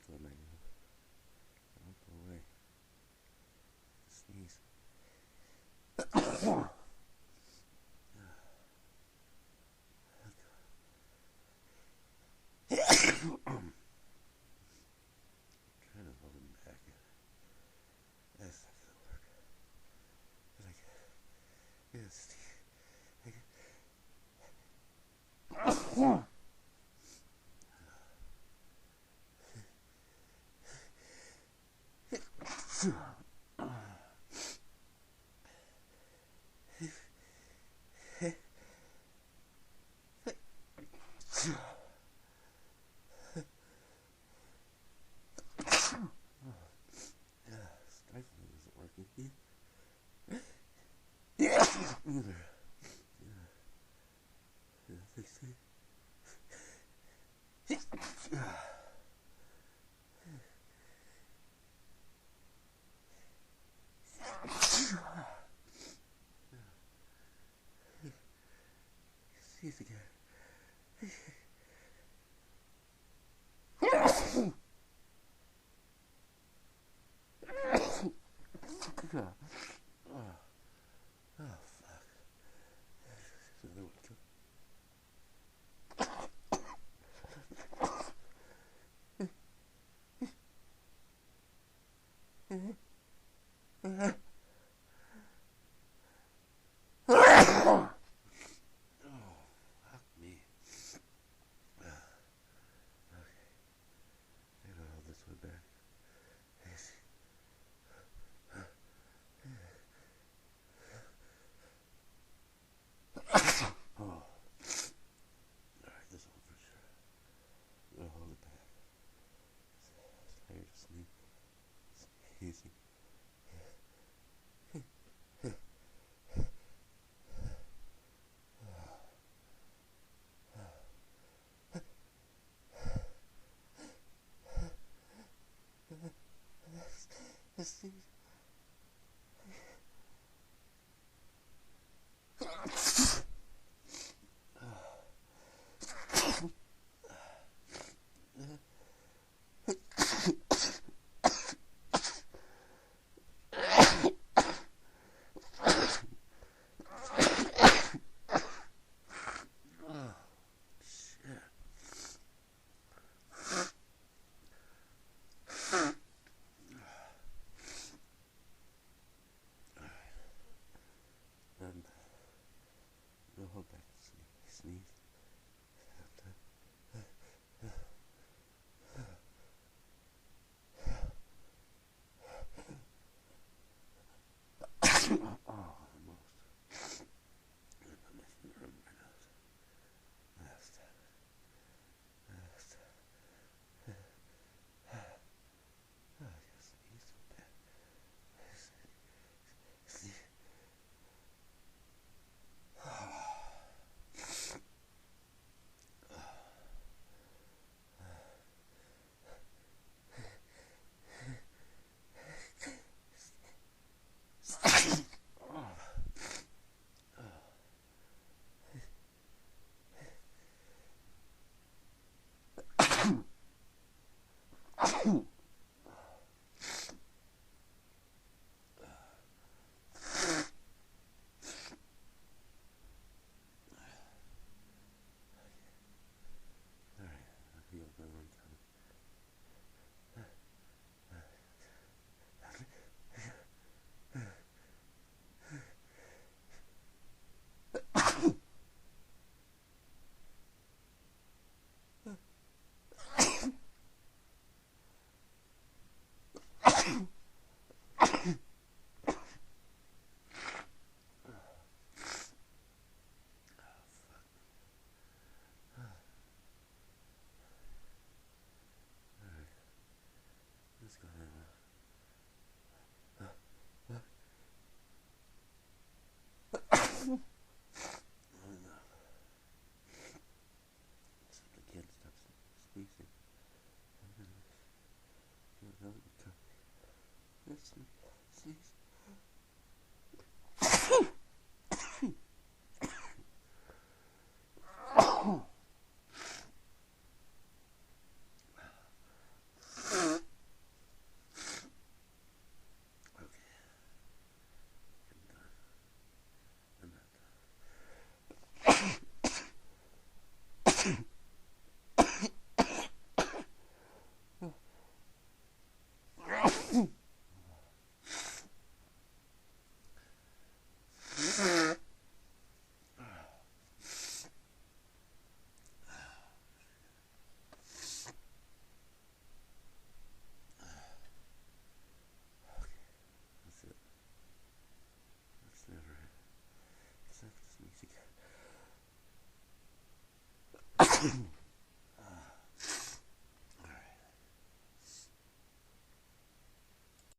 blow my nose. Don't go away. Sneeze. Trying to hold him back. That's not gonna work. But I can. Yes. Stifling isn't working. Either. Sneeze again. Oh, fuck. Another one. Easy. No, hold back. Sneeze. Oh, almost. I put my finger on my nose. Last time. Oh, you sneeze so bad. Sneeze. Let's go ahead. So the kid stops sneezing. Let's sneeze.